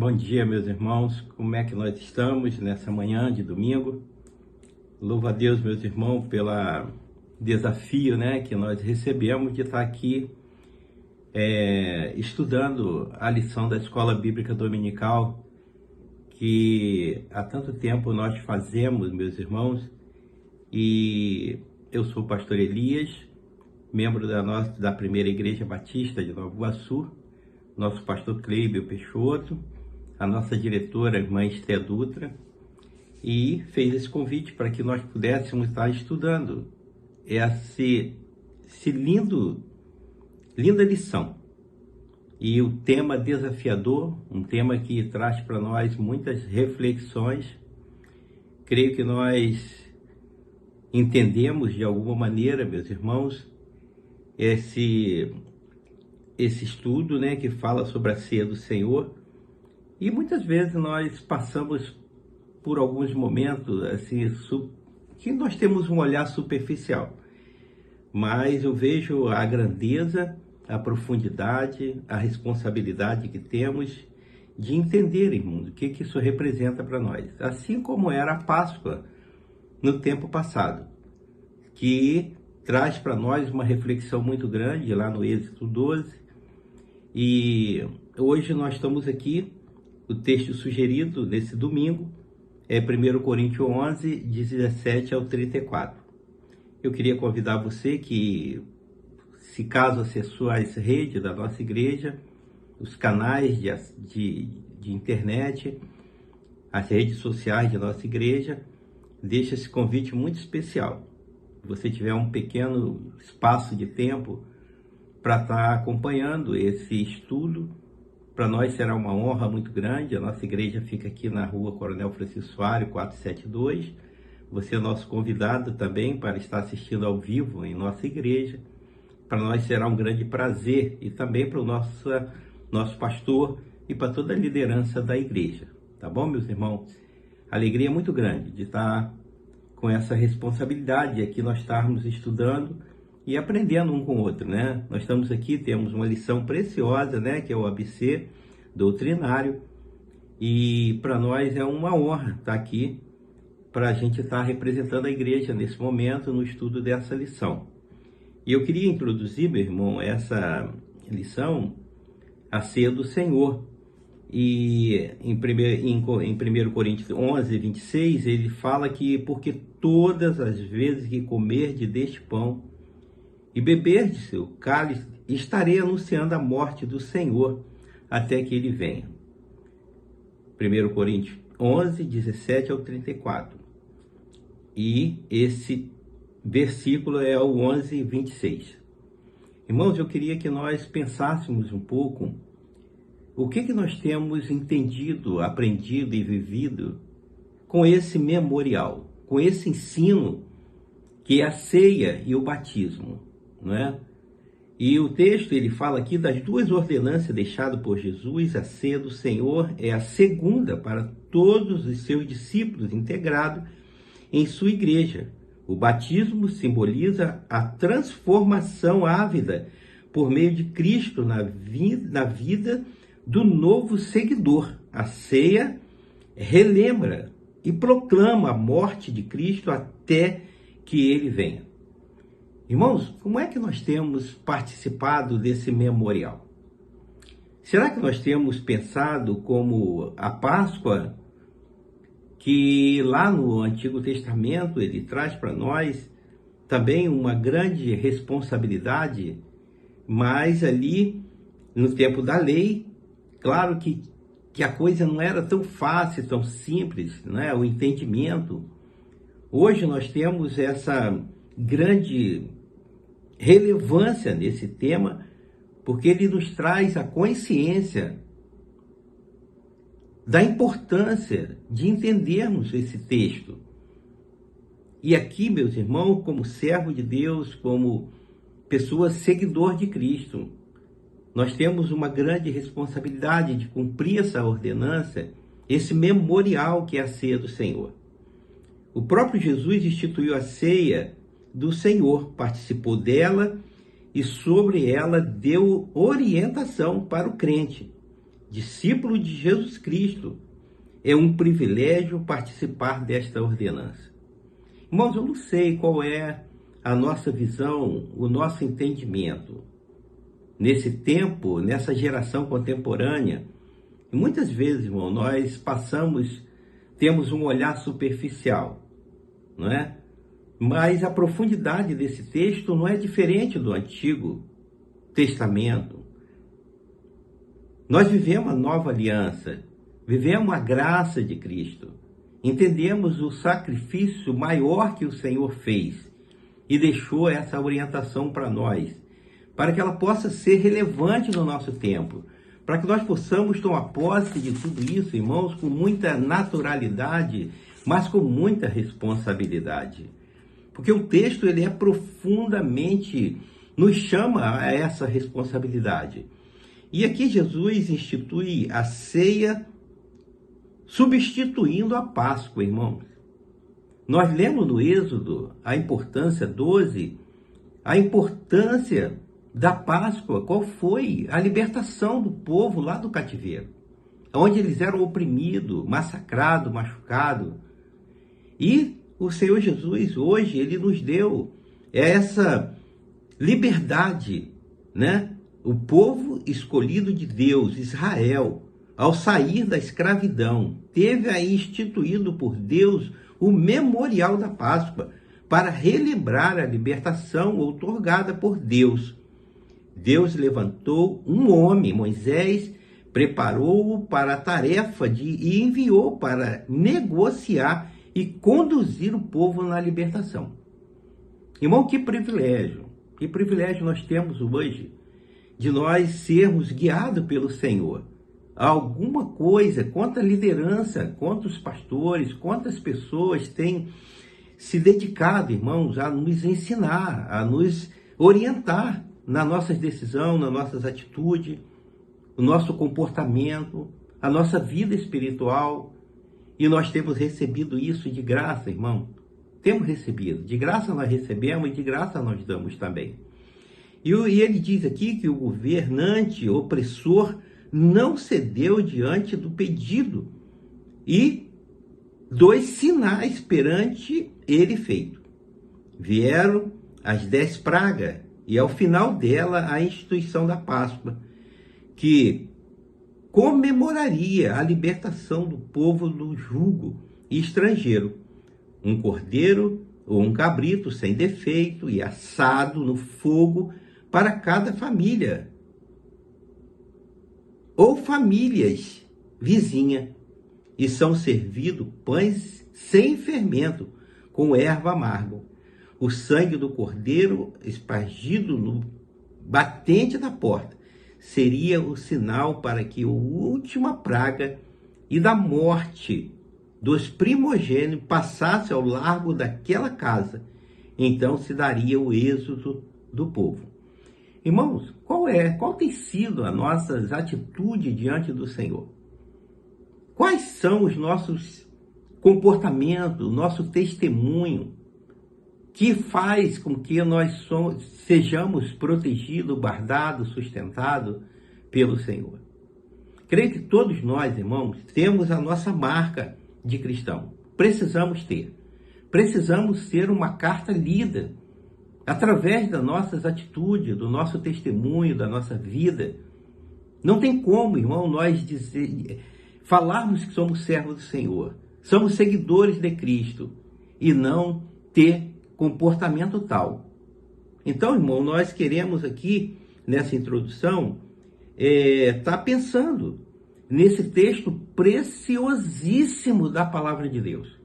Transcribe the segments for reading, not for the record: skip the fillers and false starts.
Bom dia, meus irmãos. Como é que nós estamos nessa manhã de domingo? Louvo a Deus, meus irmãos, pelo desafio, que nós recebemos de estar aqui estudando a lição da Escola Bíblica Dominical, que há tanto tempo nós fazemos, meus irmãos. E eu sou o pastor Elias, membro da Primeira Igreja Batista de Nova Iguaçu, nosso pastor Cleibio Peixoto, a nossa diretora, a irmã Esté Dutra, e fez esse convite para que nós pudéssemos estar estudando esse linda lição. E o tema desafiador, um tema que traz para nós muitas reflexões. Creio que nós entendemos de alguma maneira, meus irmãos, esse estudo, que fala sobre a ceia do Senhor. E muitas vezes nós passamos por alguns momentos assim, que nós temos um olhar superficial. Mas eu vejo a grandeza, a profundidade, a responsabilidade que temos de entender, irmãos, o que isso representa para nós. Assim como era a Páscoa no tempo passado, que traz para nós uma reflexão muito grande lá no Êxodo 12. E hoje nós estamos aqui, o texto sugerido nesse domingo é 1 Coríntios 11, 17 ao 34. Eu queria convidar você que, se caso acessou as redes da nossa igreja, os canais de internet, as redes sociais de nossa igreja, deixa esse convite muito especial. Se você tiver um pequeno espaço de tempo para estar acompanhando esse estudo, para nós será uma honra muito grande. A nossa igreja fica aqui na rua Coronel Francisco Soares, 472. Você é nosso convidado também para estar assistindo ao vivo em nossa igreja. Para nós será um grande prazer, e também para o nosso pastor e para toda a liderança da igreja. Tá bom, meus irmãos? Alegria muito grande de estar com essa responsabilidade aqui, nós estarmos estudando e aprendendo um com o outro, Nós estamos aqui, temos uma lição preciosa, que é o ABC doutrinário, e para nós é uma honra estar aqui, para a gente estar representando a igreja nesse momento, no estudo dessa lição. E eu queria introduzir, meu irmão, essa lição, a ceia do Senhor. E em 1 Coríntios 11, 26, ele fala que porque todas as vezes que comerdes deste pão e beberdes seu cálice, estarei anunciando a morte do Senhor até que ele venha. 1 Coríntios 11, 17 ao 34. E esse versículo é o 11, 26. Irmãos, eu queria que nós pensássemos um pouco o que nós temos entendido, aprendido e vivido com esse memorial, com esse ensino que é a ceia e o batismo, E o texto, ele fala aqui das duas ordenanças deixadas por Jesus. A ceia do Senhor é a segunda para todos os seus discípulos integrados em sua igreja. O batismo simboliza a transformação ávida por meio de Cristo na vida do novo seguidor. A ceia relembra e proclama a morte de Cristo até que ele venha. Irmãos, como é que nós temos participado desse memorial? Será que nós temos pensado como a Páscoa, que lá no Antigo Testamento ele traz para nós também uma grande responsabilidade, mas ali no tempo da lei, claro que a coisa não era tão fácil, tão simples, o entendimento. Hoje nós temos essa grande relevância nesse tema, porque ele nos traz a consciência da importância de entendermos esse texto. E aqui, meus irmãos, como servo de Deus, como pessoa seguidor de Cristo, nós temos uma grande responsabilidade de cumprir essa ordenança, esse memorial que é a ceia do Senhor. O próprio Jesus instituiu a ceia do Senhor, participou dela e sobre ela deu orientação para o crente. discípulo de Jesus Cristo, é um privilégio participar desta ordenança. Irmãos, eu não sei qual é a nossa visão, o nosso entendimento nesse tempo, nessa geração contemporânea. E muitas vezes, irmão, nós temos um olhar superficial, não é? Mas a profundidade desse texto não é diferente do Antigo Testamento. Nós vivemos a nova aliança, vivemos a graça de Cristo, entendemos o sacrifício maior que o Senhor fez e deixou essa orientação para nós, para que ela possa ser relevante no nosso tempo, para que nós possamos tomar posse de tudo isso, irmãos, com muita naturalidade, mas com muita responsabilidade. Porque o texto, ele é profundamente, nos chama a essa responsabilidade. E aqui Jesus institui a ceia substituindo a Páscoa, irmãos. Nós lemos no Êxodo a importância 12, a importância da Páscoa. Qual foi? A libertação do povo lá do cativeiro, onde eles eram oprimidos, massacrados, machucados. E o Senhor Jesus, hoje, ele nos deu essa liberdade, né? O povo escolhido de Deus, Israel, ao sair da escravidão, teve aí instituído por Deus o memorial da Páscoa, para relembrar a libertação outorgada por Deus. Deus levantou um homem, Moisés, preparou-o para a tarefa e enviou para negociar e conduzir o povo na libertação. Irmão, que privilégio nós temos hoje de nós sermos guiados pelo Senhor. Alguma coisa, quanta liderança, quantos pastores, quantas pessoas têm se dedicado, irmãos, a nos ensinar, a nos orientar nas nossas decisões, nas nossas atitudes, o nosso comportamento, a nossa vida espiritual. E nós temos recebido isso de graça, irmão. Temos recebido. De graça nós recebemos e de graça nós damos também. E ele diz aqui que o governante opressor não cedeu diante do pedido e dos sinais perante ele feito. Vieram as 10 pragas e ao final dela a instituição da Páscoa, que comemoraria a libertação do povo do jugo estrangeiro. Um cordeiro ou um cabrito sem defeito e assado no fogo para cada família ou famílias vizinhas, e são servidos pães sem fermento, com erva amarga. O sangue do cordeiro espargido no batente da porta seria o sinal para que a última praga e da morte dos primogênitos passasse ao largo daquela casa. Então se daria o êxodo do povo. Irmãos, qual tem sido as nossas atitudes diante do Senhor? Quais são os nossos comportamentos, o nosso testemunho, que faz com que nós sejamos protegidos, guardados, sustentados pelo Senhor? Creio que todos nós, irmãos, temos a nossa marca de cristão. Precisamos ser uma carta lida através das nossas atitudes, do nosso testemunho, da nossa vida. Não tem como, irmão, nós falarmos que somos servos do Senhor, somos seguidores de Cristo e não ter comportamento tal. Então, irmão, nós queremos aqui, nessa introdução, estar pensando nesse texto preciosíssimo da Palavra de Deus,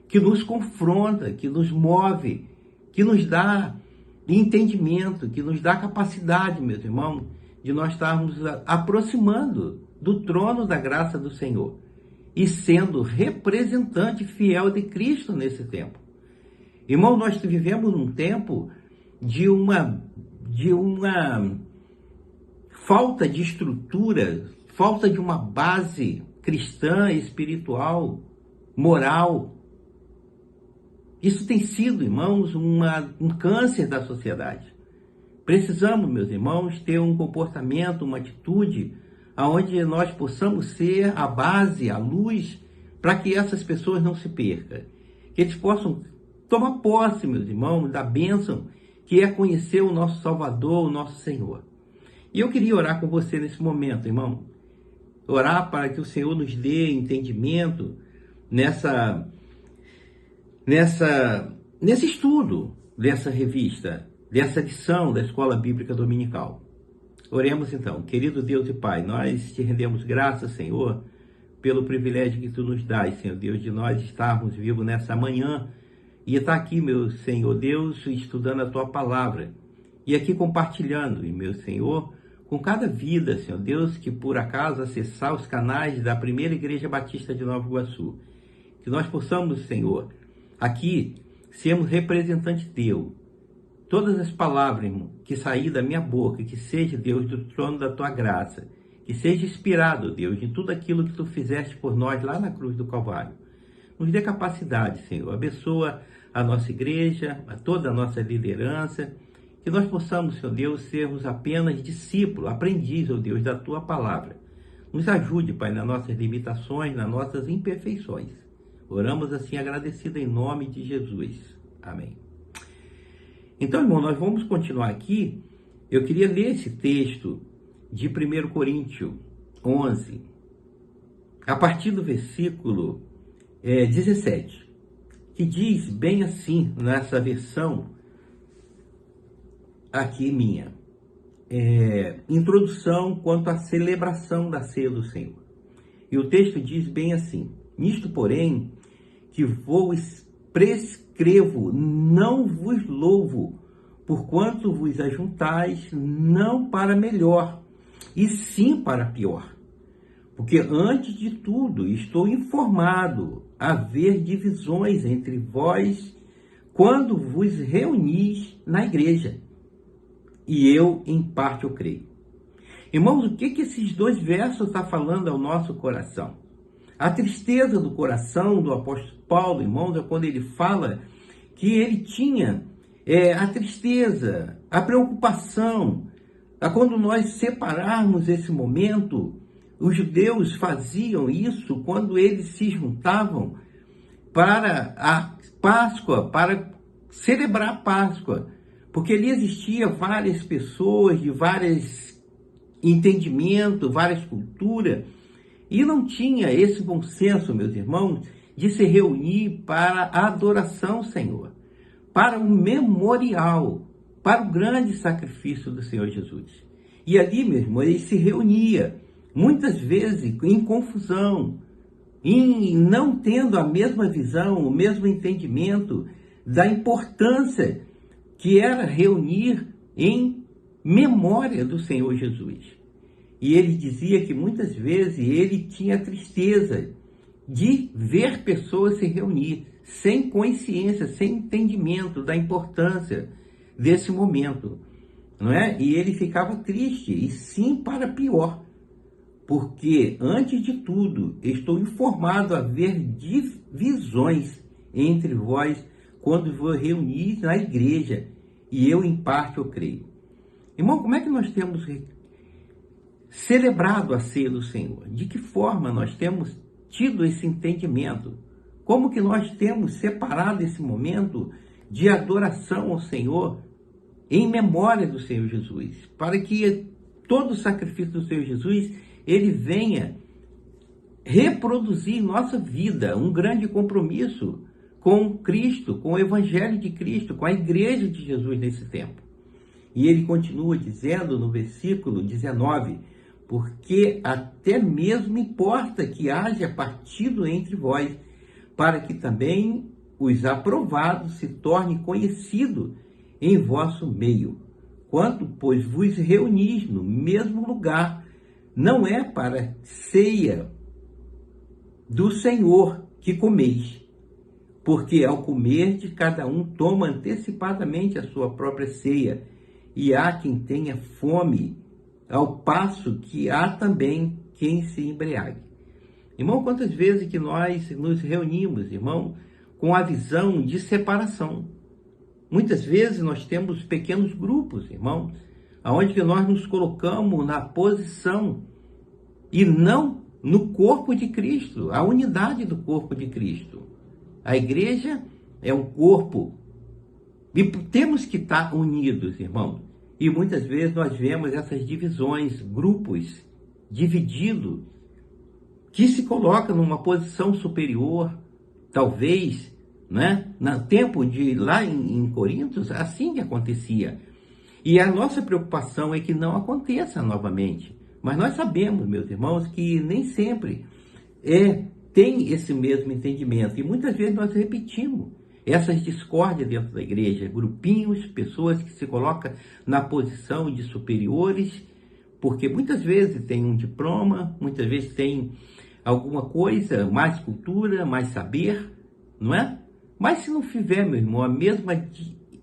que nos confronta, que nos move, que nos dá entendimento, que nos dá capacidade, meus irmãos, de nós estarmos aproximando do trono da graça do Senhor e sendo representante fiel de Cristo nesse tempo. Irmão, nós vivemos num tempo de uma falta de estrutura, falta de uma base cristã, espiritual, moral. Isso tem sido, irmãos, um câncer da sociedade. Precisamos, meus irmãos, ter um comportamento, uma atitude, aonde nós possamos ser a base, a luz, para que essas pessoas não se percam. Que eles possam tomar posse, meus irmãos, da bênção que é conhecer o nosso Salvador, o nosso Senhor. E eu queria orar com você nesse momento, irmão. Orar para que o Senhor nos dê entendimento nesse estudo dessa revista, dessa lição da Escola Bíblica Dominical. Oremos então. Querido Deus e Pai, nós te rendemos graças, Senhor, pelo privilégio que tu nos dás, Senhor Deus, de nós estarmos vivos nessa manhã e estar aqui, meu Senhor Deus, estudando a tua palavra e aqui compartilhando, meu Senhor, com cada vida, Senhor Deus, que por acaso acessar os canais da Primeira Igreja Batista de Nova Iguaçu. Que nós possamos, Senhor, aqui sermos representantes teu. Todas as palavras, irmão, que sair da minha boca, que seja, Deus, do trono da tua graça, que seja inspirado, Deus, em tudo aquilo que tu fizeste por nós lá na cruz do Calvário. Nos dê capacidade, Senhor. Abençoa a nossa igreja, a toda a nossa liderança, que nós possamos, Senhor Deus, sermos apenas discípulos, aprendizes, ó Deus, da tua palavra. Nos ajude, Pai, nas nossas limitações, nas nossas imperfeições. Oramos assim agradecido em nome de Jesus. Amém. Então, irmão, nós vamos continuar aqui. Eu queria ler esse texto de 1 Coríntios 11, a partir do versículo 17, que diz bem assim, nessa versão aqui minha, introdução quanto à celebração da ceia do Senhor. E o texto diz bem assim: nisto, porém, que vos prescrevo, não vos louvo, porquanto vos ajuntais não para melhor, e sim para pior. Porque antes de tudo estou informado haver divisões entre vós quando vos reunis na igreja. E eu, em parte, eu creio. Irmãos, o que esses dois versos estão falando ao nosso coração? A tristeza do coração do apóstolo Paulo, irmãos, é quando ele fala que ele tinha a tristeza, a preocupação. Quando nós separarmos esse momento, os judeus faziam isso quando eles se juntavam para a Páscoa, para celebrar a Páscoa. Porque ali existia várias pessoas de vários entendimentos, várias culturas, e não tinha esse bom senso, meus irmãos, de se reunir para a adoração ao Senhor, para o memorial, para o grande sacrifício do Senhor Jesus. E ali, meu irmão, ele se reunia, muitas vezes em confusão, em não tendo a mesma visão, o mesmo entendimento da importância que era reunir em memória do Senhor Jesus. E ele dizia que muitas vezes ele tinha tristeza de ver pessoas se reunir sem consciência, sem entendimento da importância desse momento, não é? E ele ficava triste, e sim para pior, porque antes de tudo estou informado a haver divisões entre vós quando vos reunis na igreja, e eu em parte eu creio. Irmão, como é que nós temos celebrado a ceia do Senhor? De que forma nós temos tido esse entendimento? Como que nós temos separado esse momento de adoração ao Senhor em memória do Senhor Jesus? Para que todo o sacrifício do Senhor Jesus, ele venha reproduzir em nossa vida um grande compromisso com Cristo, com o Evangelho de Cristo, com a Igreja de Jesus nesse tempo. E ele continua dizendo no versículo 19, porque até mesmo importa que haja partido entre vós, para que também os aprovados se tornem conhecidos em vosso meio. Quando, pois, vos reunis no mesmo lugar, não é para ceia do Senhor que comeis, porque ao comer de cada um toma antecipadamente a sua própria ceia, e há quem tenha fome, ao passo que há também quem se embriague. Irmão, quantas vezes que nós nos reunimos, irmão, com a visão de separação. Muitas vezes nós temos pequenos grupos, irmãos, onde que nós nos colocamos na posição e não no corpo de Cristo, a unidade do corpo de Cristo. A igreja é um corpo e temos que estar unidos, irmão. E muitas vezes nós vemos essas divisões, grupos divididos, que se colocam numa posição superior, talvez, né? No tempo de lá em Coríntios, assim que acontecia. E a nossa preocupação é que não aconteça novamente. Mas nós sabemos, meus irmãos, que nem sempre tem esse mesmo entendimento. E muitas vezes nós repetimos essas discórdias dentro da igreja, grupinhos, pessoas que se colocam na posição de superiores, porque muitas vezes tem um diploma, muitas vezes tem alguma coisa, mais cultura, mais saber, não é? Mas se não tiver, meu irmão, a mesma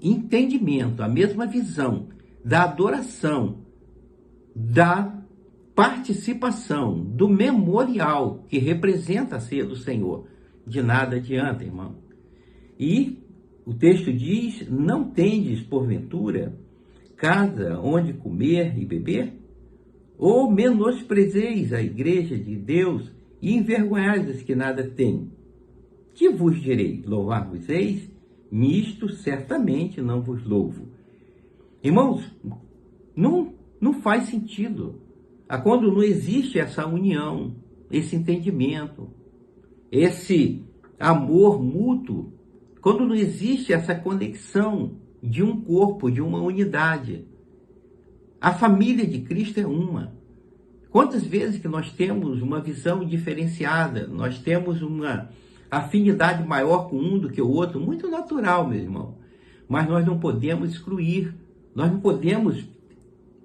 entendimento, a mesma visão da adoração, da participação, do memorial que representa a ceia do Senhor, de nada adianta, irmão. E o texto diz: não tendes, porventura, casa onde comer e beber? Ou menosprezeis a igreja de Deus e envergonhais os que nada têm? Que vos direi? Louvar-vos-eis? Nisto certamente não vos louvo. Irmãos, não faz sentido. Quando não existe essa união, esse entendimento, esse amor mútuo, quando não existe essa conexão de um corpo, de uma unidade. A família de Cristo é uma. Quantas vezes que nós temos uma visão diferenciada, nós temos uma afinidade maior com um do que o outro, muito natural, meu irmão. Mas nós não podemos excluir, nós não podemos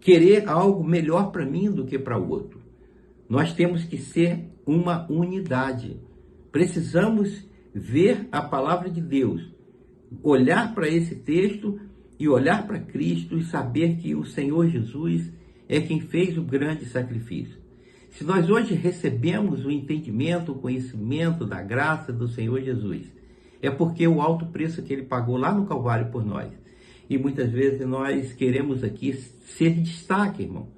querer algo melhor para mim do que para o outro. Nós temos que ser uma unidade. Precisamos ver a palavra de Deus, olhar para esse texto e olhar para Cristo e saber que o Senhor Jesus é quem fez o grande sacrifício. Se nós hoje recebemos o entendimento, o conhecimento da graça do Senhor Jesus, é porque o alto preço que ele pagou lá no Calvário por nós. E muitas vezes nós queremos aqui ser destaque, irmão.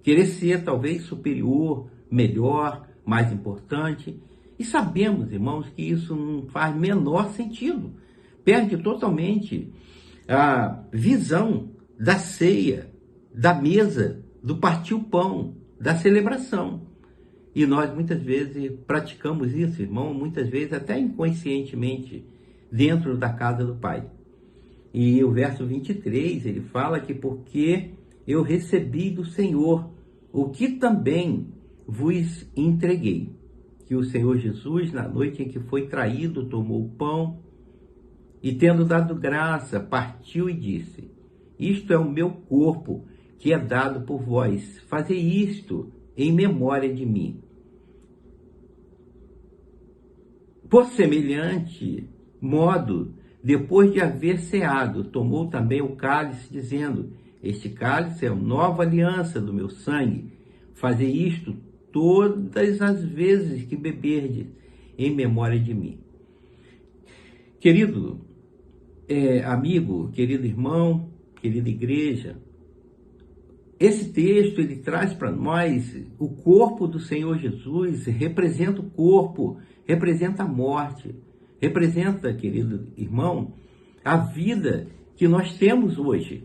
Querer ser talvez superior, melhor, mais importante. E sabemos, irmãos, que isso não faz menor sentido. Perde totalmente a visão da ceia, da mesa, do partir o pão, da celebração. E nós muitas vezes praticamos isso, irmão, muitas vezes até inconscientemente, dentro da casa do Pai. E o verso 23, ele fala que porque eu recebi do Senhor o que também vos entreguei. Que o Senhor Jesus, na noite em que foi traído, tomou o pão e, tendo dado graça, partiu e disse: isto é o meu corpo, que é dado por vós. Fazei isto em memória de mim. Por semelhante modo, depois de haver ceado, tomou também o cálice, dizendo: este cálice é a nova aliança do meu sangue. Fazei isto todas as vezes que beberdes, em memória de mim. Querido amigo, querido irmão, querida igreja, esse texto ele traz para nós o corpo do Senhor Jesus, representa o corpo, representa a morte, representa, querido irmão, a vida que nós temos hoje.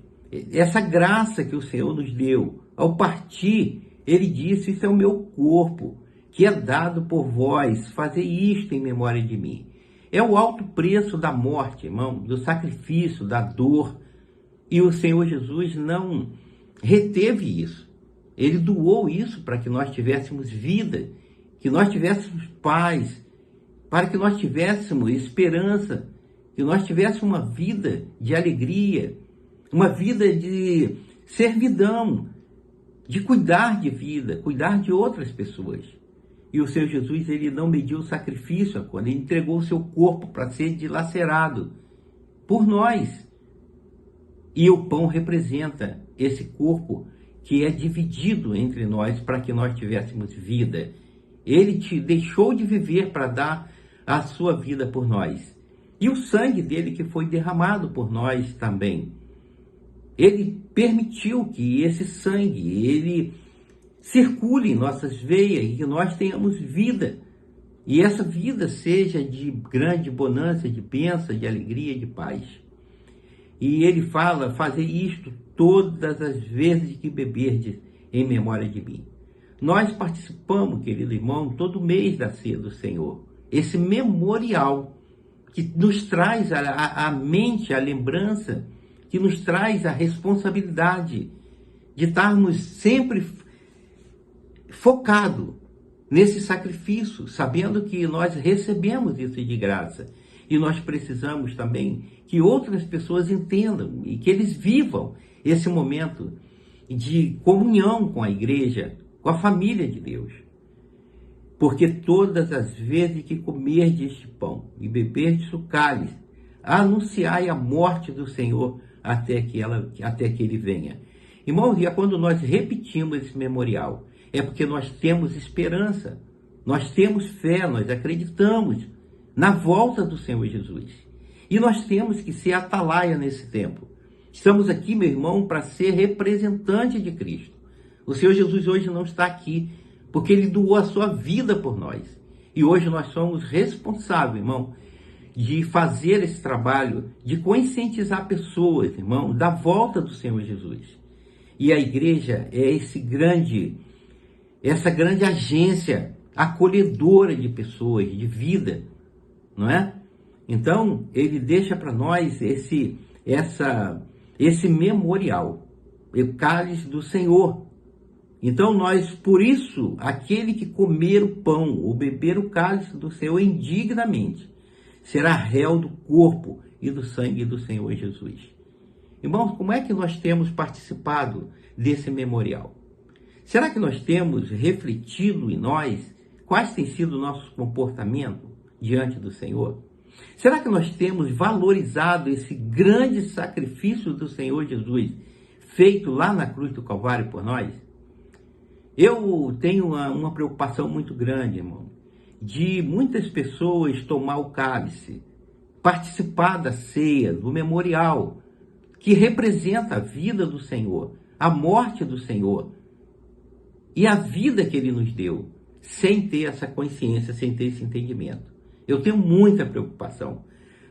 Essa graça que o Senhor nos deu, ao partir, ele disse: isso é o meu corpo, que é dado por vós, fazei isto em memória de mim. É o alto preço da morte, irmão, do sacrifício, da dor. E o Senhor Jesus não reteve isso. Ele doou isso para que nós tivéssemos vida, que nós tivéssemos paz, para que nós tivéssemos esperança, que nós tivéssemos uma vida de alegria, uma vida de servidão, de cuidar de vida, cuidar de outras pessoas. E o Senhor Jesus, ele não mediu o sacrifício quando ele entregou o seu corpo para ser dilacerado por nós. E o pão representa esse corpo que é dividido entre nós para que nós tivéssemos vida. Ele te deixou de viver para dar a sua vida por nós. E o sangue dele que foi derramado por nós também. Ele permitiu que esse sangue, ele circule em nossas veias e que nós tenhamos vida. E essa vida seja de grande bonança, de bênção, de alegria, de paz. E ele fala, fazer isto todas as vezes que beberdes em memória de mim. Nós participamos, querido irmão, todo mês da ceia do Senhor. Esse memorial que nos traz a mente, a lembrança, que nos traz a responsabilidade de estarmos sempre focados nesse sacrifício, sabendo que nós recebemos isso de graça. E nós precisamos também que outras pessoas entendam e que eles vivam esse momento de comunhão com a igreja, com a família de Deus. Porque todas as vezes que comerdes este pão e beberdes o cálice, anunciai a morte do Senhor até que ele venha. Irmãos, e quando nós repetimos esse memorial, é porque nós temos esperança, nós temos fé, nós acreditamos na volta do Senhor Jesus. E nós temos que ser atalaia nesse tempo. Estamos aqui, meu irmão, para ser representante de Cristo. O Senhor Jesus hoje não está aqui, porque Ele doou a sua vida por nós. E hoje nós somos responsáveis, irmão, de fazer esse trabalho, de conscientizar pessoas, irmão, da volta do Senhor Jesus. E a igreja é essa grande agência acolhedora de pessoas, de vida, não é? Então, ele deixa para nós esse memorial, o cálice do Senhor. Então, por isso, aquele que comer o pão ou beber o cálice do Senhor indignamente, será réu do corpo e do sangue do Senhor Jesus. Irmãos, como é que nós temos participado desse memorial? Será que nós temos refletido em nós quais têm sido o nosso comportamento diante do Senhor? Será que nós temos valorizado esse grande sacrifício do Senhor Jesus, feito lá na cruz do Calvário por nós? Eu tenho uma preocupação muito grande, irmão, de muitas pessoas tomar o cálice, participar da ceia, do memorial, que representa a vida do Senhor, a morte do Senhor e a vida que Ele nos deu, sem ter essa consciência, sem ter esse entendimento. Eu tenho muita preocupação,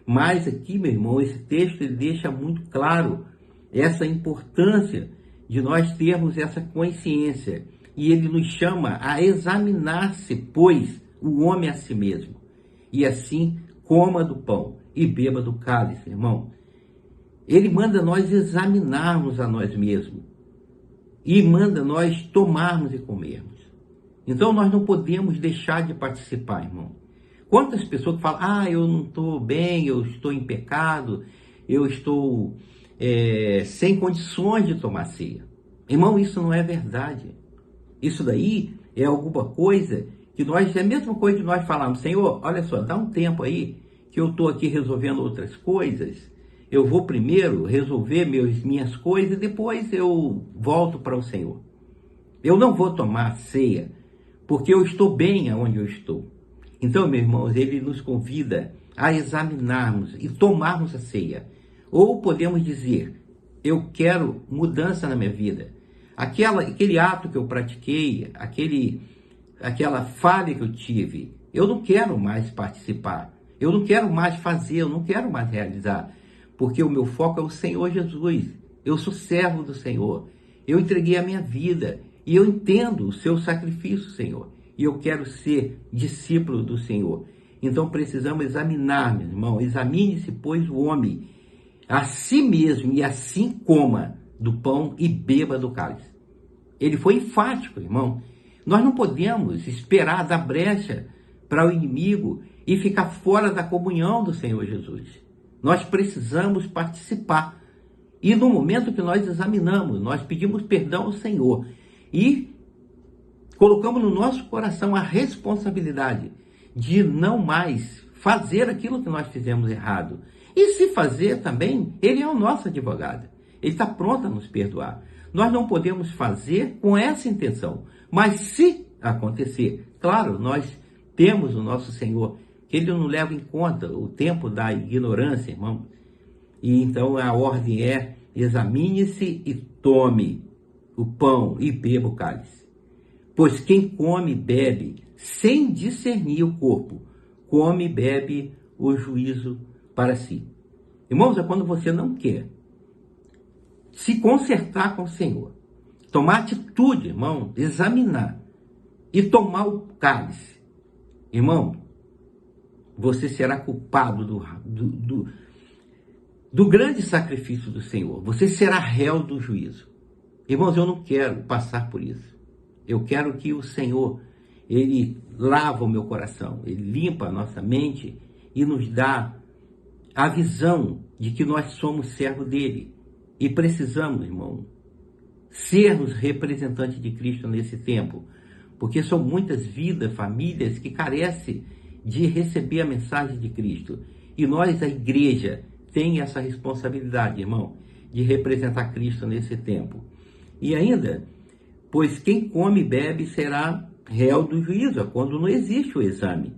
mas aqui, meu irmão, esse texto ele deixa muito claro essa importância de nós termos essa consciência. E ele nos chama a examinar-se, pois, o homem a si mesmo. E assim, coma do pão e beba do cálice, irmão. Ele manda nós examinarmos a nós mesmos. E manda nós tomarmos e comermos. Então, nós não podemos deixar de participar, irmão. Quantas pessoas que falam, eu não estou bem, eu estou em pecado, eu estou sem condições de tomar ceia. Irmão, isso não é verdade. Isso daí é alguma coisa que é a mesma coisa que nós falamos, Senhor, olha só, dá um tempo aí que eu estou aqui resolvendo outras coisas, eu vou primeiro resolver minhas coisas e depois eu volto para o Senhor. Eu não vou tomar ceia, porque eu estou bem aonde eu estou. Então, meus irmãos, ele nos convida a examinarmos e tomarmos a ceia. Ou podemos dizer, eu quero mudança na minha vida. Aquele ato que eu pratiquei, aquela falha que eu tive, eu não quero mais participar, eu não quero mais fazer, eu não quero mais realizar, porque o meu foco é o Senhor Jesus, eu sou servo do Senhor, eu entreguei a minha vida e eu entendo o seu sacrifício, Senhor, e eu quero ser discípulo do Senhor. Então precisamos examinar, meu irmão, examine-se, pois, o homem a si mesmo e assim coma do pão e beba do cálice. Ele foi enfático, irmão. Nós não podemos esperar dar brecha para o inimigo e ficar fora da comunhão do Senhor Jesus. Nós precisamos participar. E no momento que nós examinamos, nós pedimos perdão ao Senhor e colocamos no nosso coração a responsabilidade de não mais fazer aquilo que nós fizemos errado. E se fazer também, Ele é o nosso advogado. Ele está pronto a nos perdoar. Nós não podemos fazer com essa intenção. Mas se acontecer, claro, nós temos o nosso Senhor, que Ele não leva em conta o tempo da ignorância, irmão. E então a ordem é, examine-se e tome o pão e beba o cálice. Pois quem come e bebe sem discernir o corpo, come e bebe o juízo para si. Irmãos, é quando você não quer se consertar com o Senhor, tomar atitude, irmão, examinar e tomar o cálice. Irmão, você será culpado do grande sacrifício do Senhor. Você será réu do juízo. Irmãos, eu não quero passar por isso. Eu quero que o Senhor, Ele lava o meu coração, Ele limpa a nossa mente e nos dá a visão de que nós somos servos dEle. E precisamos, irmão, sermos representantes de Cristo nesse tempo. Porque são muitas vidas, famílias que carecem de receber a mensagem de Cristo. E nós, a igreja, tem essa responsabilidade, irmão, de representar Cristo nesse tempo. E ainda, pois quem come e bebe será réu do juízo, é quando não existe o exame.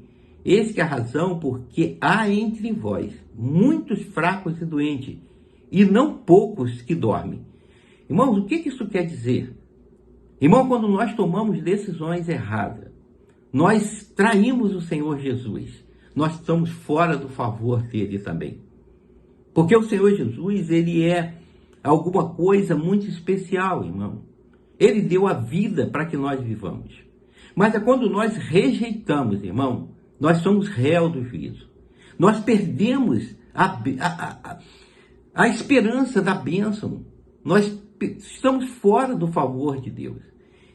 Eis que é a razão porque há entre vós muitos fracos e doentes, e não poucos que dormem. Irmãos, o que isso quer dizer? Irmão, quando nós tomamos decisões erradas, nós traímos o Senhor Jesus, nós estamos fora do favor dele também. Porque o Senhor Jesus, ele é alguma coisa muito especial, irmão. Ele deu a vida para que nós vivamos. Mas é quando nós rejeitamos, irmão, nós somos réu do juízo. Nós perdemos a esperança da bênção. Nós estamos fora do favor de Deus.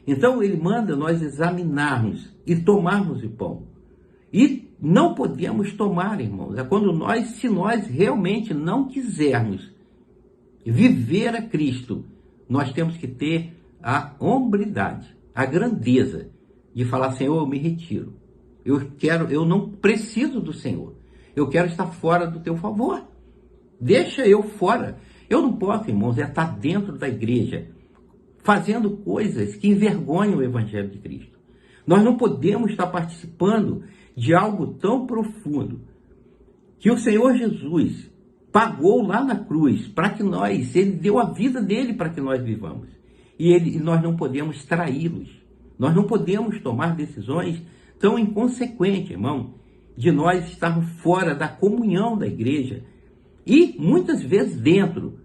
Então ele manda nós examinarmos e tomarmos o pão. E não podemos tomar, irmãos. É quando se nós realmente não quisermos viver a Cristo, nós temos que ter a hombridade, a grandeza de falar: Senhor, eu me retiro. Eu não preciso do Senhor. Eu quero estar fora do teu favor. Deixa eu fora. Eu não posso, irmãos, estar dentro da igreja fazendo coisas que envergonham o Evangelho de Cristo. Nós não podemos estar participando de algo tão profundo que o Senhor Jesus pagou lá na cruz para que ele deu a vida dele para que nós vivamos. E nós não podemos traí-los. Nós não podemos tomar decisões tão inconsequentes, irmão, de nós estarmos fora da comunhão da igreja e muitas vezes dentro,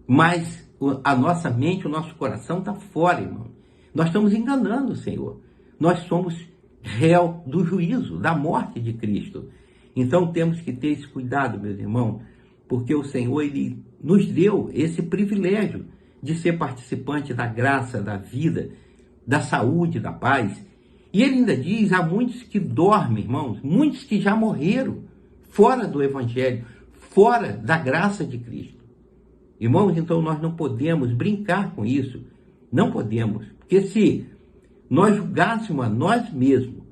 mas a nossa mente, o nosso coração está fora, irmão. Nós estamos enganando o Senhor. Nós somos réu do juízo, da morte de Cristo. Então temos que ter esse cuidado, meus irmãos, porque o Senhor, ele nos deu esse privilégio de ser participante da graça, da vida, da saúde, da paz. E ele ainda diz: há muitos que dormem, irmãos, muitos que já morreram fora do Evangelho, fora da graça de Cristo. Irmãos, então nós não podemos brincar com isso. Não podemos. Porque se nós julgássemos a nós mesmos,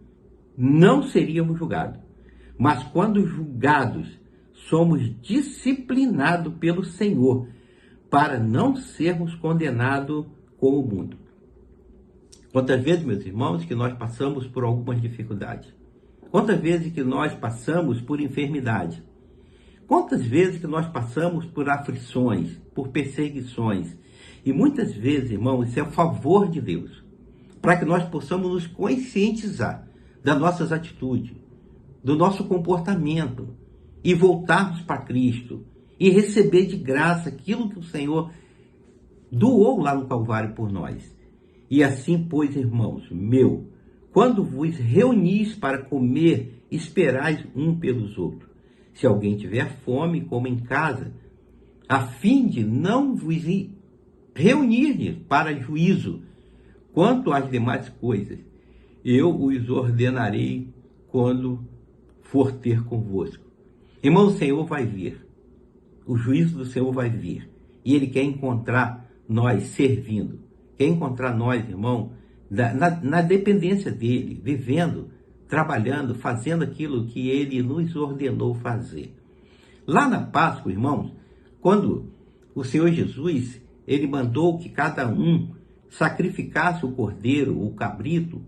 não seríamos julgados. Mas quando julgados, somos disciplinados pelo Senhor para não sermos condenados com o mundo. Quantas vezes, meus irmãos, que nós passamos por algumas dificuldades? Quantas vezes que nós passamos por enfermidade? Quantas vezes que nós passamos por aflições, por perseguições? E muitas vezes, irmãos, isso é o favor de Deus, para que nós possamos nos conscientizar das nossas atitudes, do nosso comportamento, e voltarmos para Cristo, e receber de graça aquilo que o Senhor doou lá no Calvário por nós. E assim, pois, irmãos, quando vos reunis para comer, esperais um pelos outros. Se alguém tiver fome, coma em casa, a fim de não vos reunir para juízo. Quanto às demais coisas, eu os ordenarei quando for ter convosco. Irmão, o Senhor vai vir. O juízo do Senhor vai vir. E Ele quer encontrar nós servindo. Quer encontrar nós, irmão, na dependência dEle, vivendo, trabalhando, fazendo aquilo que Ele nos ordenou fazer. Lá na Páscoa, irmãos, quando o Senhor Jesus, Ele mandou que cada um sacrificasse o cordeiro, o cabrito,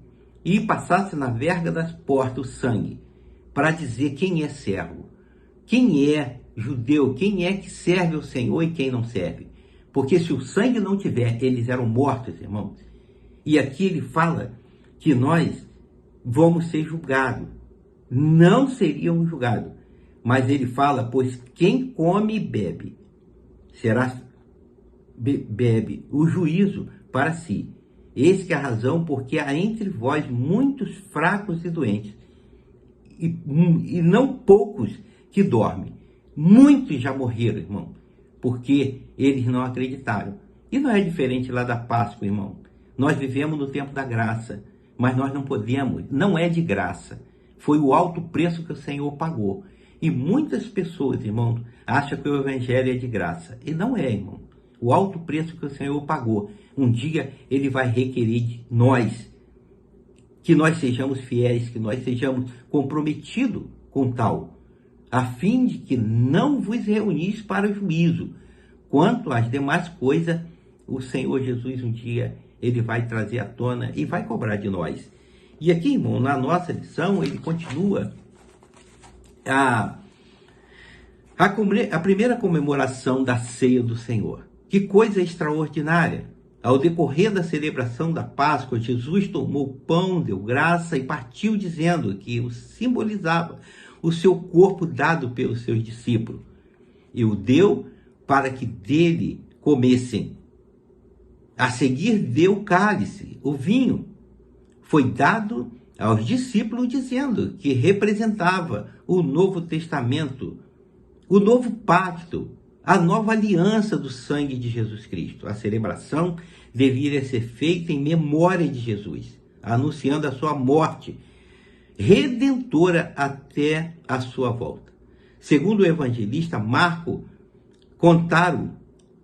e passasse na verga das portas o sangue, para dizer quem é servo, quem é judeu, quem é que serve ao Senhor e quem não serve. Porque se o sangue não tiver, eles eram mortos, irmãos. E aqui ele fala que nós vamos ser julgados. Não seríamos julgados. Mas ele fala, pois quem come e bebe, bebe o juízo para si. Eis que é a razão, porque há entre vós muitos fracos e doentes, e não poucos que dormem. Muitos já morreram, irmão, porque eles não acreditaram. E não é diferente lá da Páscoa, irmão. Nós vivemos no tempo da graça, mas nós não podemos, não é de graça. Foi o alto preço que o Senhor pagou. E muitas pessoas, irmão, acham que o evangelho é de graça. E não é, irmão. O alto preço que o Senhor pagou. Um dia ele vai requerer de nós que nós sejamos fiéis, que nós sejamos comprometidos com tal, a fim de que não vos reunis para o juízo. Quanto às demais coisas, o Senhor Jesus um dia ele vai trazer à tona e vai cobrar de nós. E aqui, irmão, na nossa lição, ele continua a primeira comemoração da ceia do Senhor. Que coisa extraordinária! Ao decorrer da celebração da Páscoa, Jesus tomou o pão, deu graça e partiu dizendo que o simbolizava o seu corpo dado pelos seus discípulos. E o deu para que dele comessem. A seguir deu o cálice, o vinho. Foi dado aos discípulos dizendo que representava o Novo Testamento, o novo pacto, a nova aliança do sangue de Jesus Cristo. A celebração deveria ser feita em memória de Jesus, anunciando a sua morte redentora até a sua volta. Segundo o evangelista Marco,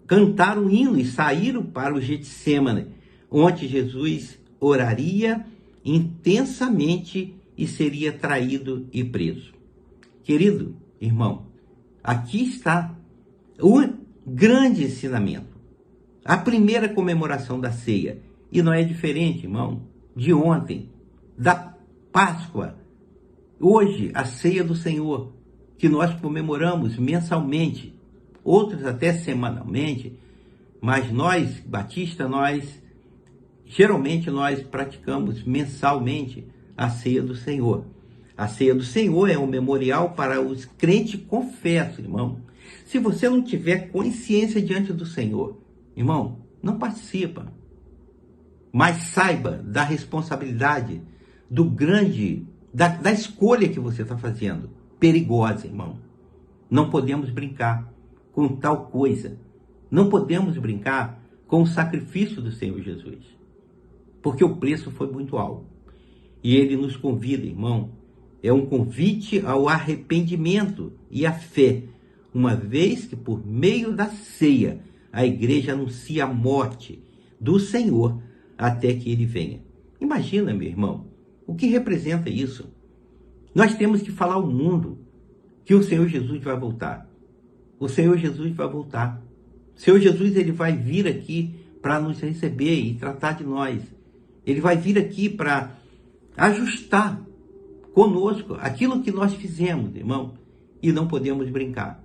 cantaram hino e saíram para o Getsêmani, onde Jesus oraria intensamente e seria traído e preso. Querido irmão, aqui está o grande ensinamento, a primeira comemoração da ceia. E não é diferente, irmão, de ontem, da Páscoa. Hoje, a ceia do Senhor, que nós comemoramos mensalmente, outros até semanalmente, mas nós, batistas, geralmente nós praticamos mensalmente a ceia do Senhor. A ceia do Senhor é um memorial para os crentes confessos, irmão. Se você não tiver consciência diante do Senhor, irmão, não participa. Mas saiba da responsabilidade, da escolha que você está fazendo. Perigosa, irmão. Não podemos brincar com tal coisa. Não podemos brincar com o sacrifício do Senhor Jesus. Porque o preço foi muito alto. E ele nos convida, irmão, é um convite ao arrependimento e à fé, uma vez que por meio da ceia a igreja anuncia a morte do Senhor até que ele venha. Imagina, meu irmão, o que representa isso? Nós temos que falar ao mundo que o Senhor Jesus vai voltar. O Senhor Jesus vai voltar. O Senhor Jesus ele vai vir aqui para nos receber e tratar de nós. Ele vai vir aqui para ajustar conosco aquilo que nós fizemos, irmão, e não podemos brincar.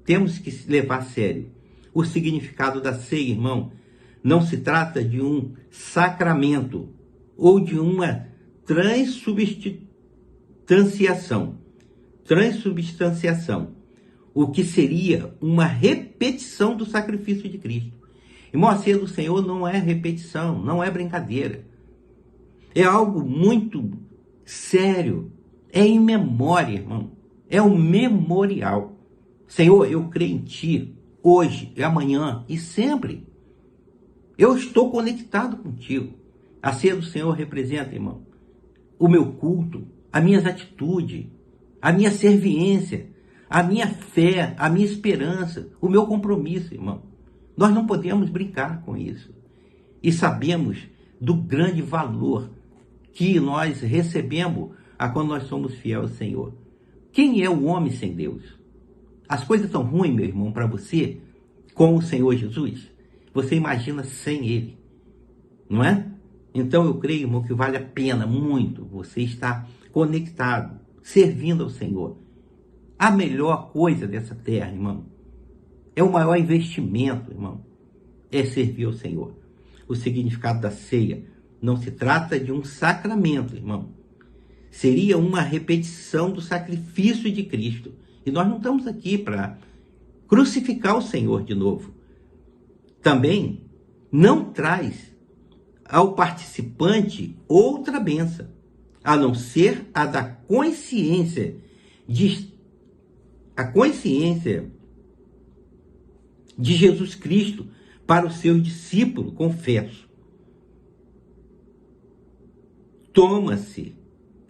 Temos que levar a sério o significado da ceia, irmão. Não se trata de um sacramento ou de uma transubstanciação, o que seria uma repetição do sacrifício de Cristo. Irmão, a ceia do Senhor não é repetição, não é brincadeira. É algo muito sério, é em memória, irmão, é um memorial. Senhor, eu creio em Ti, hoje e amanhã e sempre. Eu estou conectado contigo. A ceia do Senhor representa, irmão, o meu culto, as minhas atitudes, a minha serviência, a minha fé, a minha esperança, o meu compromisso, irmão. Nós não podemos brincar com isso. E sabemos do grande valor que nós recebemos quando nós somos fiéis ao Senhor. Quem é o homem sem Deus? As coisas estão ruins, meu irmão, para você, com o Senhor Jesus? Você imagina sem Ele, não é? Então eu creio, irmão, que vale a pena muito você estar conectado, servindo ao Senhor. A melhor coisa dessa terra, irmão, é o maior investimento, irmão, é servir ao Senhor. O significado da ceia Não se trata de um sacramento, irmão. Seria uma repetição do sacrifício de Cristo. E nós não estamos aqui para crucificar o Senhor de novo. Também não traz ao participante outra bênção, a não ser a da consciência de Jesus Cristo para os seus discípulos, confesso. Toma-se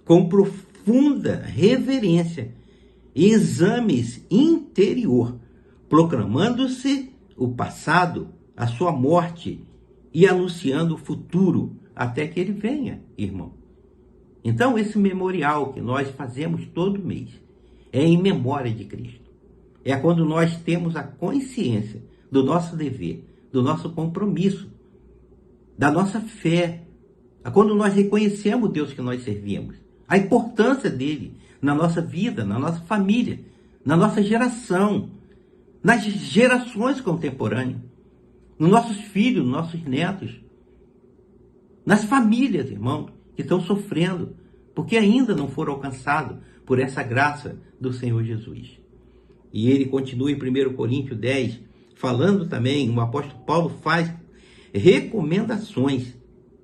com profunda reverência e exames interior, proclamando-se o passado, a sua morte e anunciando o futuro até que ele venha, irmão. Então, esse memorial que nós fazemos todo mês é em memória de Cristo. É quando nós temos a consciência do nosso dever, do nosso compromisso, da nossa fé. É quando nós reconhecemos o Deus que nós servimos, a importância dele na nossa vida, na nossa família, na nossa geração, nas gerações contemporâneas, nos nossos filhos, nos nossos netos, nas famílias, irmão, que estão sofrendo, porque ainda não foram alcançados por essa graça do Senhor Jesus. E ele continua em 1 Coríntios 10, falando também, o apóstolo Paulo faz recomendações,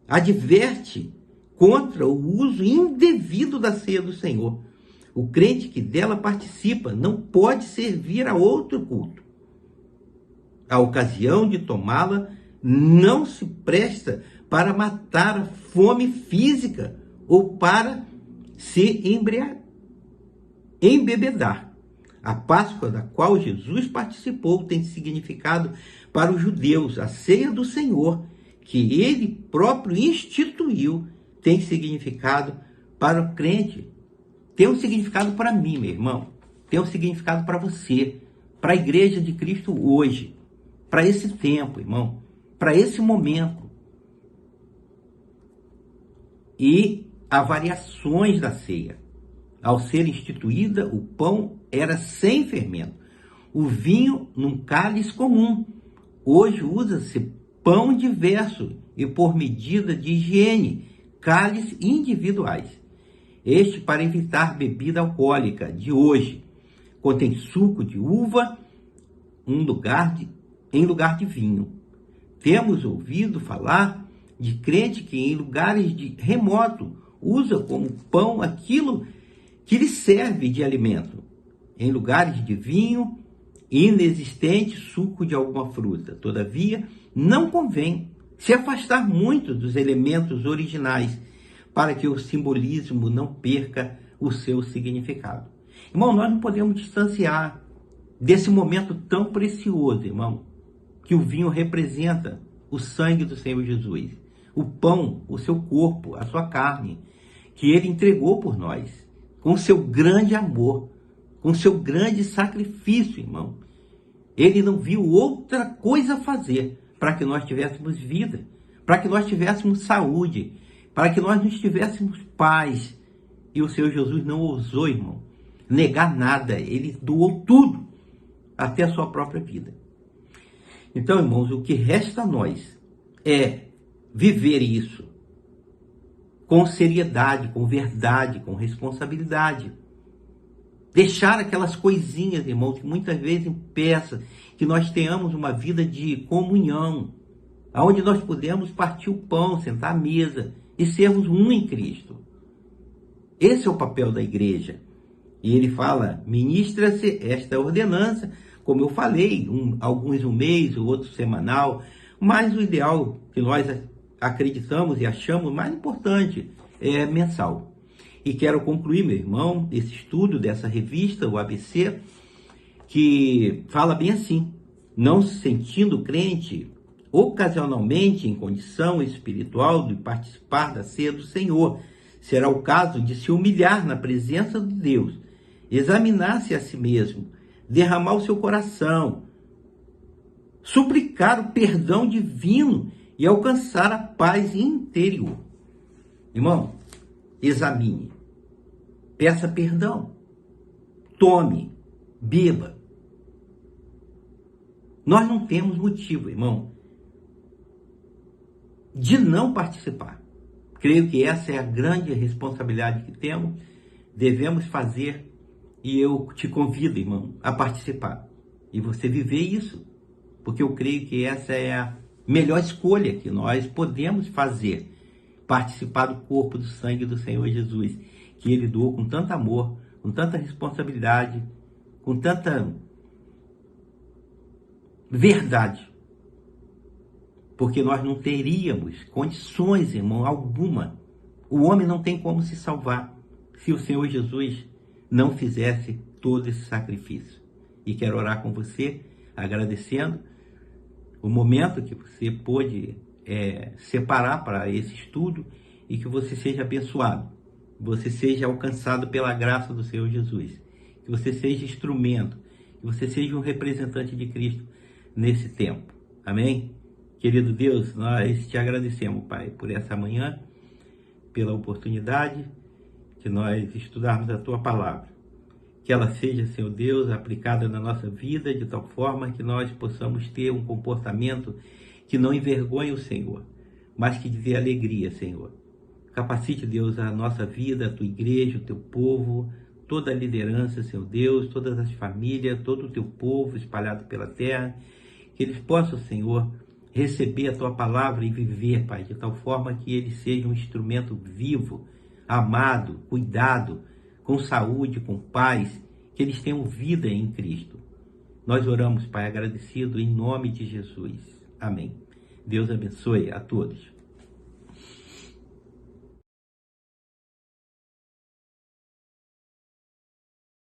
adverte contra o uso indevido da ceia do Senhor. O crente que dela participa não pode servir a outro culto. A ocasião de tomá-la não se presta para matar a fome física ou para se embebedar. A Páscoa da qual Jesus participou tem significado para os judeus. A ceia do Senhor, que ele próprio instituiu, tem significado para o crente. Tem um significado para mim, meu irmão. Tem um significado para você, para a igreja de Cristo hoje, para esse tempo, irmão, para esse momento. E há variações da ceia. Ao ser instituída, o pão era sem fermento, o vinho num cálice comum. Hoje usa-se pão diverso e por medida de higiene, cálices individuais. Este para evitar bebida alcoólica de hoje. Contém suco de uva em lugar de vinho. Temos ouvido falar de crente que em lugares remotos usa como pão aquilo que lhe serve de alimento. Em lugares de vinho, inexistente suco de alguma fruta. Todavia, não convém se afastar muito dos elementos originais para que o simbolismo não perca o seu significado. Irmão, nós não podemos distanciar desse momento tão precioso, irmão, que o vinho representa o sangue do Senhor Jesus, o pão, o seu corpo, a sua carne, que ele entregou por nós, com seu grande amor, com seu grande sacrifício, irmão. Ele não viu outra coisa a fazer para que nós tivéssemos vida, para que nós tivéssemos saúde, para que nós nos tivéssemos paz. E o Senhor Jesus não ousou, irmão, negar nada. Ele doou tudo, até a sua própria vida. Então, irmãos, o que resta a nós é viver isso com seriedade, com verdade, com responsabilidade. Deixar aquelas coisinhas, irmãos, que muitas vezes impeçam que nós tenhamos uma vida de comunhão, onde nós podemos partir o pão, sentar à mesa e sermos um em Cristo. Esse é o papel da igreja. E ele fala, ministra-se esta ordenança, como eu falei, alguns um mês, o outro semanal, mas o ideal que nós acreditamos e achamos mais importante é mensal. E quero concluir, meu irmão, esse estudo dessa revista, o ABC, que fala bem assim: não se sentindo crente ocasionalmente em condição espiritual de participar da ceia do Senhor, será o caso de se humilhar na presença de Deus, examinar-se a si mesmo, derramar o seu coração, suplicar o perdão divino e alcançar a paz interior. Irmão, examine, peça perdão, tome, beba. Nós não temos motivo, irmão, de não participar. Creio que essa é a grande responsabilidade que temos, devemos fazer, e eu te convido, irmão, a participar. E você viver isso, porque eu creio que essa é a melhor escolha que nós podemos fazer, participar do corpo, do sangue do Senhor Jesus, que Ele doou com tanto amor, com tanta responsabilidade, com tanta verdade. Porque nós não teríamos condições, irmão, alguma. O homem não tem como se salvar se o Senhor Jesus não fizesse todo esse sacrifício. E quero orar com você, agradecendo o momento que você pôde separar para esse estudo, e que você seja abençoado, você seja alcançado pela graça do Senhor Jesus, que você seja instrumento, que você seja um representante de Cristo nesse tempo. Amém? Querido Deus, nós te agradecemos, Pai, por essa manhã, pela oportunidade de nós estudarmos a Tua Palavra. Que ela seja, Senhor Deus, aplicada na nossa vida de tal forma que nós possamos ter um comportamento que não envergonhe o Senhor, mas que dê alegria, Senhor. Capacite, Deus, a nossa vida, a Tua igreja, o Teu povo, toda a liderança, Senhor Deus, todas as famílias, todo o Teu povo espalhado pela terra, que eles possam, Senhor, receber a Tua palavra e viver, Pai, de tal forma que eles sejam um instrumento vivo, amado, cuidado, com saúde, com paz, que eles tenham vida em Cristo. Nós oramos, Pai, agradecido em nome de Jesus. Amém. Deus abençoe a todos.